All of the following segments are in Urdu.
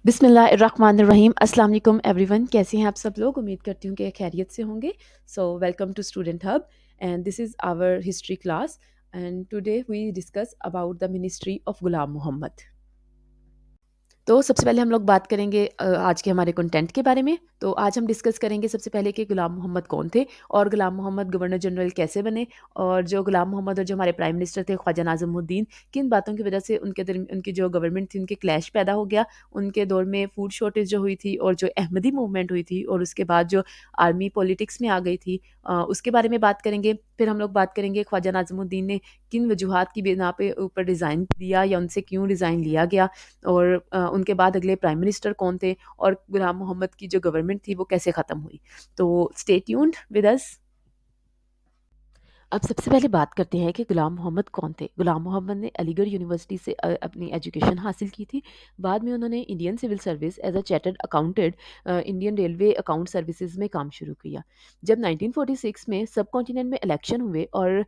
بسم اللہ الرحمن الرحیم السلام علیکم ایوری ون، کیسے ہیں آپ سب لوگ؟ امید کرتی ہوں کہ خیریت سے ہوں گے. So welcome to student hub and this is our history class and today we discuss about the ministry of Ghulam Muhammad. تو سب سے پہلے ہم لوگ بات کریں گے آج کے ہمارے کنٹینٹ کے بارے میں. تو آج ہم ڈسکس کریں گے سب سے پہلے کہ غلام محمد کون تھے اور غلام محمد گورنر جنرل کیسے بنے، اور جو غلام محمد اور جو ہمارے پرائم منسٹر تھے خواجہ ناظم الدین، کن باتوں کی وجہ سے ان کی جو گورنمنٹ تھی ان کے کلیش پیدا ہو گیا. ان کے دور میں فوڈ شارٹیج جو ہوئی تھی اور جو احمدی موومنٹ ہوئی تھی، اور اس کے بعد جو آرمی پولیٹکس میں آ گئی تھی، اس کے بارے میں بات کریں گے. پھر ہم لوگ بات کریں گے خواجہ ناظم الدین نے کن وجوہات کی بنا پہ اوپر ڈیزائن دیا یا ان سے کیوں ڈیزائن لیا گیا، اور ان کے بعد اگلے پرائم منسٹر کون تھے، اور غلام محمد کی جو گورنمنٹ تھی وہ کیسے ختم ہوئی. تو اسٹے ٹیونڈ ود اس. اب سب سے پہلے بات کرتے ہیں کہ غلام محمد کون تھے. غلام محمد نے علی گڑھ یونیورسٹی سے اپنی ایجوکیشن حاصل کی تھی. بعد میں انہوں نے Indian civil service as a chartered accountant Indian railway account services میں کام شروع کیا. جب 1946 میں سب کانٹیننٹ میں الیکشن ہوئے اور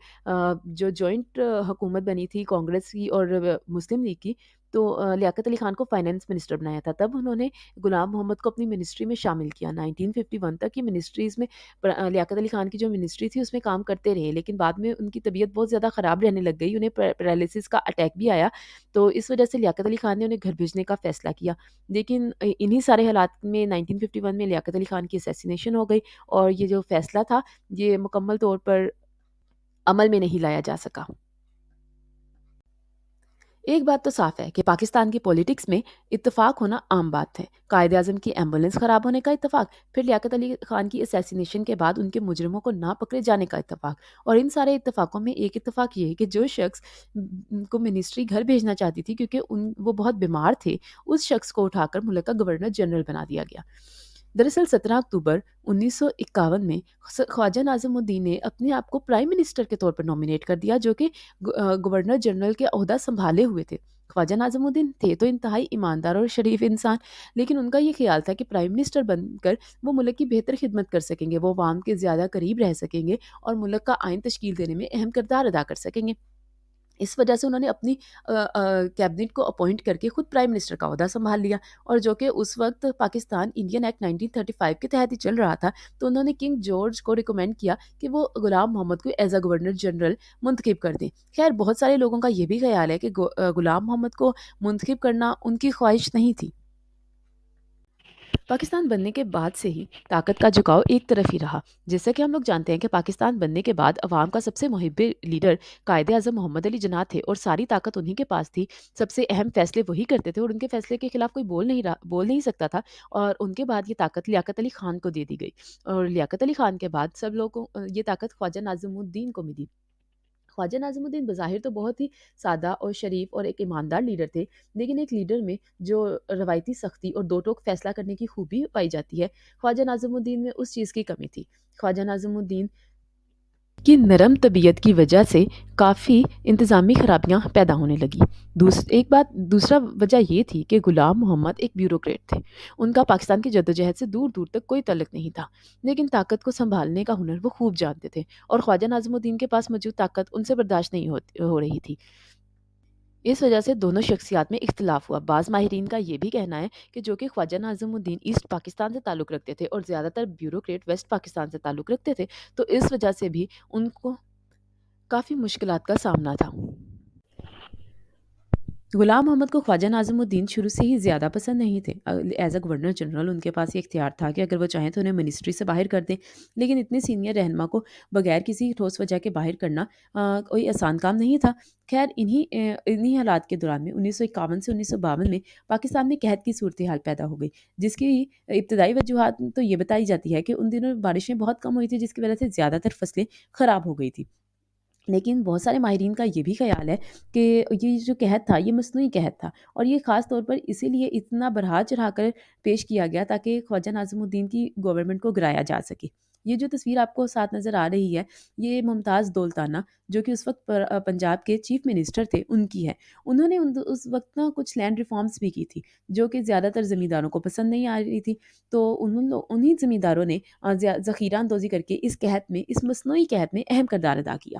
جو جوائنٹ حکومت بنی تھی کانگریس کی اور مسلم لیگ کی، تو لیاقت علی خان کو فائنانس منسٹر بنایا تھا. تب انہوں نے غلام محمد کو اپنی منسٹری میں شامل کیا. 1951 تک یہ منسٹریز میں لیاقت علی خان کی جو منسٹری تھی اس میں کام کرتے رہے، لیکن بعد میں ان کی طبیعت بہت زیادہ خراب رہنے لگ گئی، انہیں پیرالسس کا اٹیک بھی آیا. تو اس وجہ سے لیاقت علی خان نے انہیں گھر بھیجنے کا فیصلہ کیا. لیکن انہی سارے حالات میں 1951 میں لیاقت علی خان کی اسیسینیشن ہو گئی، اور یہ جو فیصلہ تھا یہ مکمل طور پر عمل میں نہیں لایا جا سکا. ایک بات تو صاف ہے کہ پاکستان کی پولیٹکس میں اتفاق ہونا عام بات ہے. قائد اعظم کی ایمبولینس خراب ہونے کا اتفاق، پھر لیاقت علی خان کی اسیسینیشن کے بعد ان کے مجرموں کو نہ پکڑے جانے کا اتفاق، اور ان سارے اتفاقوں میں ایک اتفاق یہ ہے کہ جو شخص کو منسٹری گھر بھیجنا چاہتی تھی کیونکہ وہ بہت بیمار تھے، اس شخص کو اٹھا کر ملک کا گورنر جنرل بنا دیا گیا. دراصل 17 اکتوبر 1951 میں خواجہ ناظم الدین نے اپنے آپ کو پرائم منسٹر کے طور پر نومینیٹ کر دیا، جو کہ گورنر جنرل کے عہدہ سنبھالے ہوئے تھے. خواجہ ناظم الدین تھے تو انتہائی ایماندار اور شریف انسان، لیکن ان کا یہ خیال تھا کہ پرائم منسٹر بن کر وہ ملک کی بہتر خدمت کر سکیں گے، وہ عوام کے زیادہ قریب رہ سکیں گے اور ملک کا آئین تشکیل دینے میں اہم کردار ادا کر سکیں گے. اس وجہ سے انہوں نے اپنی کیبنٹ کو اپوائنٹ کر کے خود پرائم منسٹر کا عہدہ سنبھال لیا، اور جو کہ اس وقت پاکستان انڈین ایکٹ 1935 کے تحت ہی چل رہا تھا. تو انہوں نے کنگ جارج کو ریکمینڈ کیا کہ وہ غلام محمد کو ایز اے گورنر جنرل منتخب کر دیں. خیر، بہت سارے لوگوں کا یہ بھی خیال ہے کہ غلام محمد کو منتخب کرنا ان کی خواہش نہیں تھی. پاکستان بننے کے بعد سے ہی طاقت کا جھکاؤ ایک طرف ہی رہا. جیسا کہ ہم لوگ جانتے ہیں کہ پاکستان بننے کے بعد عوام کا سب سے محب لیڈر قائد اعظم محمد علی جناح تھے، اور ساری طاقت انہی کے پاس تھی. سب سے اہم فیصلے وہی کرتے تھے، اور ان کے فیصلے کے خلاف کوئی بول نہیں سکتا تھا. اور ان کے بعد یہ طاقت لیاقت علی خان کو دے دی گئی، اور لیاقت علی خان کے بعد سب لوگوں کو یہ طاقت خواجہ ناظم الدین کو ملی. خواجہ ناظم الدین بظاہر تو بہت ہی سادہ اور شریف اور ایک ایماندار لیڈر تھے، لیکن ایک لیڈر میں جو روایتی سختی اور دو ٹوک فیصلہ کرنے کی خوبی پائی جاتی ہے، خواجہ ناظم الدین میں اس چیز کی کمی تھی. خواجہ ناظم الدین کی نرم طبیعت کی وجہ سے کافی انتظامی خرابیاں پیدا ہونے لگی. دوسرا وجہ یہ تھی کہ غلام محمد ایک بیوروکریٹ تھے. ان کا پاکستان کی جدوجہد سے دور دور تک کوئی تعلق نہیں تھا، لیکن طاقت کو سنبھالنے کا ہنر وہ خوب جانتے تھے، اور خواجہ ناظم الدین کے پاس موجود طاقت ان سے برداشت نہیں ہو رہی تھی. اس وجہ سے دونوں شخصیات میں اختلاف ہوا. بعض ماہرین کا یہ بھی کہنا ہے کہ جو کہ خواجہ ناظم الدین ایسٹ پاکستان سے تعلق رکھتے تھے اور زیادہ تر بیوروکریٹ ویسٹ پاکستان سے تعلق رکھتے تھے، تو اس وجہ سے بھی ان کو کافی مشکلات کا سامنا تھا. غلام محمد کو خواجہ ناظم الدین شروع سے ہی زیادہ پسند نہیں تھے. ایز اے گورنر جنرل ان کے پاس یہ اختیار تھا کہ اگر وہ چاہیں تو انہیں منسٹری سے باہر کر دیں، لیکن اتنے سینئر رہنما کو بغیر کسی ٹھوس وجہ کے باہر کرنا کوئی آسان کام نہیں تھا. خیر، انہی حالات کے دوران میں 1951 سے 1952 میں پاکستان میں قحط کی صورتحال پیدا ہو گئی، جس کی ابتدائی وجوہات تو یہ بتائی جاتی ہے کہ ان دنوں بارشیں بہت کم ہوئی تھی، جس کی وجہ سے زیادہ تر فصلیں خراب ہو گئی تھی. لیکن بہت سارے ماہرین کا یہ بھی خیال ہے کہ یہ جو قحط تھا یہ مصنوعی قحط تھا، اور یہ خاص طور پر اسی لیے اتنا بڑھا چڑھا کر پیش کیا گیا تاکہ خواجہ ناظم الدین کی گورنمنٹ کو گرایا جا سکے. یہ جو تصویر آپ کو ساتھ نظر آ رہی ہے، یہ ممتاز دولتانہ، جو کہ اس وقت پنجاب کے چیف منسٹر تھے، ان کی ہے. انہوں نے اس وقت نا کچھ لینڈ ریفارمز بھی کی تھی جو کہ زیادہ تر زمینداروں کو پسند نہیں آ رہی تھی. تو انہی زمینداروں نے ذخیرہ اندوزی کر کے اس قحط میں، اس مصنوعی قحط میں اہم کردار ادا کیا.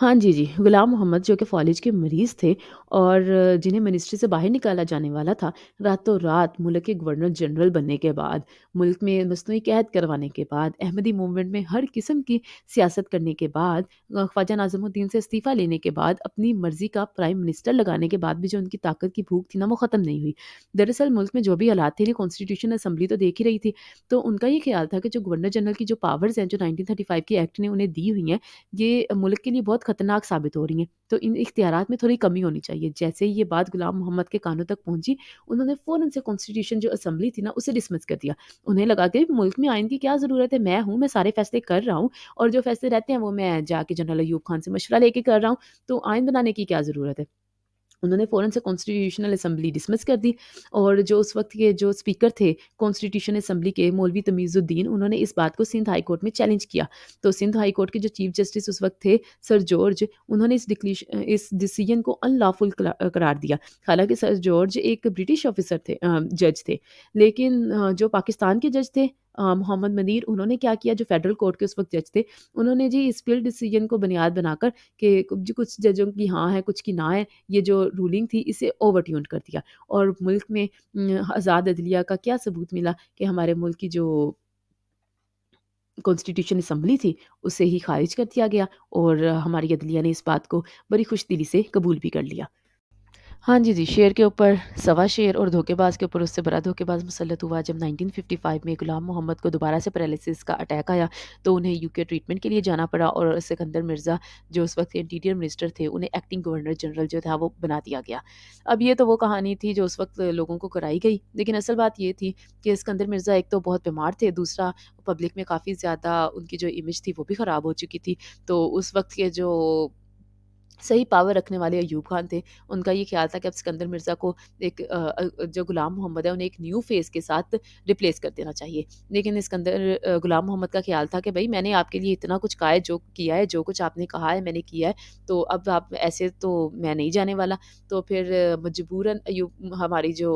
ہاں جی، جی، غلام محمد جو کہ فالج کے مریض تھے اور جنہیں منسٹری سے باہر نکالا جانے والا تھا، راتوں رات ملک کے گورنر جنرل بننے کے بعد، ملک میں مصنوعی قحط کروانے کے بعد، احمدی موومنٹ میں ہر قسم کی سیاست کرنے کے بعد، خواجہ ناظم الدین سے استعفیٰ لینے کے بعد، اپنی مرضی کا پرائم منسٹر لگانے کے بعد بھی جو ان کی طاقت کی بھوک تھی نا، وہ ختم نہیں ہوئی۔ دراصل ملک میں جو بھی حالات تھے، کانسٹیٹیوشن اسمبلی تو دیکھ ہی رہی تھی، تو ان کا یہ خیال تھا کہ جو گورنر جنرل کی جو پاورز ہیں، جو 1935 کے ایکٹ نے انہیں دی ہوئی ہیں، یہ ملک کے لیے بہت خطرناک ثابت ہو رہی ہیں، تو ان اختیارات میں تھوڑی کمی ہونی چاہیے۔ جیسے ہی یہ بات غلام محمد کے کانوں تک پہنچی، انہوں نے فوراً سے کانسٹیٹیوشن جو اسمبلی تھی نا، اسے ڈسمس کر دیا۔ انہیں لگا کہ ملک میں آئین کی کیا ضرورت ہے، میں ہوں، میں سارے فیصلے کر رہا ہوں، اور جو فیصلے رہتے ہیں وہ میں جا کے جنرل ایوب خان سے مشورہ لے کے کر رہا ہوں، تو آئین بنانے کی کیا ضرورت ہے۔ انہوں نے فوراً سے کانسٹیٹیوشنل اسمبلی ڈسمس کر دی، اور جو اس وقت کے جو اسپیکر تھے کانسٹیٹیوشن اسمبلی کے، مولوی تمیز الدین، انہوں نے اس بات کو سندھ ہائی کورٹ میں چیلنج کیا۔ تو سندھ ہائی کورٹ کے جو چیف جسٹس اس وقت تھے سر جارج، انہوں نے اس ڈیسیژن کو ان لافل قرار دیا۔ حالانکہ سر جارج ایک برٹش آفیسر تھے، جج تھے، لیکن جو پاکستان کے جج تھے محمد منیر، انہوں نے کیا کیا، جو فیڈرل کورٹ کے اس وقت جج تھے، انہوں نے جی اس بل ڈیسیژن کو بنیاد بنا کر کہ کچھ ججوں کی ہاں ہے، کچھ کی نہ ہے، یہ جو رولنگ تھی اسے اوور ٹیون کر دیا، اور ملک میں آزاد عدلیہ کا کیا ثبوت ملا کہ ہمارے ملک کی جو کانسٹیٹیوشن اسمبلی تھی اسے ہی خارج کر دیا گیا، اور ہماری عدلیہ نے اس بات کو بڑی خوش دلی سے قبول بھی کر لیا۔ ہاں جی، جی، شیر کے اوپر سوا شیر اور دھوکے باز کے اوپر اس سے بڑا دھوکے باز مسلط ہوا جب 1955 میں غلام محمد کو دوبارہ سے پیرالائسس کا اٹیک آیا، تو انہیں یو کے ٹریٹمنٹ کے لیے جانا پڑا، اور سکندر مرزا جو اس وقت انٹیریئر منسٹر تھے، انہیں ایکٹنگ گورنر جنرل جو تھا وہ بنا دیا گیا۔ اب یہ تو وہ کہانی تھی جو اس وقت لوگوں کو کرائی گئی، لیکن اصل بات یہ تھی کہ اسکندر مرزا ایک تو بہت بیمار تھے، دوسرا پبلک میں کافی زیادہ ان کی جو امیج تھی وہ بھی خراب ہو چکی تھی، تو اس وقت کے جو صحیح پاور رکھنے والے ایوب خان تھے، ان کا یہ خیال تھا کہ اب سکندر مرزا کو ایک جو غلام محمد ہے انہیں ایک نیو فیس کے ساتھ ریپلیس کر دینا چاہیے، لیکن غلام محمد کا خیال تھا کہ بھائی میں نے آپ کے لیے اتنا کچھ کہا ہے، جو کیا ہے، جو کچھ آپ نے کہا ہے میں نے کیا ہے، تو اب آپ ایسے تو میں نہیں جانے والا۔ تو پھر مجبوراً ہماری جو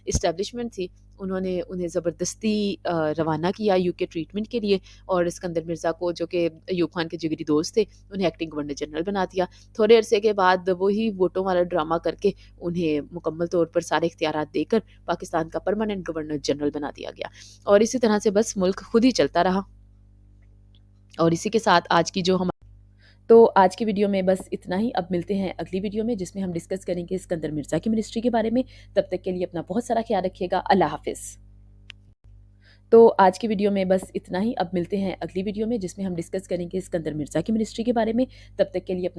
اسٹیبلشمنٹ تھی، انہوں نے انہیں زبردستی روانہ کیا یو کے ٹریٹمنٹ کے لیے، اور اسکندر مرزا کو جو کہ ایوب خان کے جگری دوست تھے، انہیں ایکٹنگ گورنر جنرل بنا دیا۔ تھوڑے عرصے کے بعد وہی ووٹوں والا ڈرامہ کر کے انہیں مکمل طور پر سارے اختیارات دے کر پاکستان کا پرماننٹ گورنر جنرل بنا دیا گیا، اور اسی طرح سے بس ملک خود ہی چلتا رہا۔ اور اسی کے ساتھ تو آج کی ویڈیو میں بس اتنا ہی، اب ملتے ہیں اگلی ویڈیو میں جس میں ہم ڈسکس کریں گے اسکندر مرزا کی منسٹری کے بارے میں۔ تب تک کے لیے اپنا بہت سارا خیال رکھیے گا، اللہ حافظ۔ تو آج کی ویڈیو میں بس اتنا ہی، اب ملتے ہیں اگلی ویڈیو میں جس میں ہم ڈسکس کریں گے اسکندر مرزا کی منسٹری کے بارے میں۔ تب تک کے لیے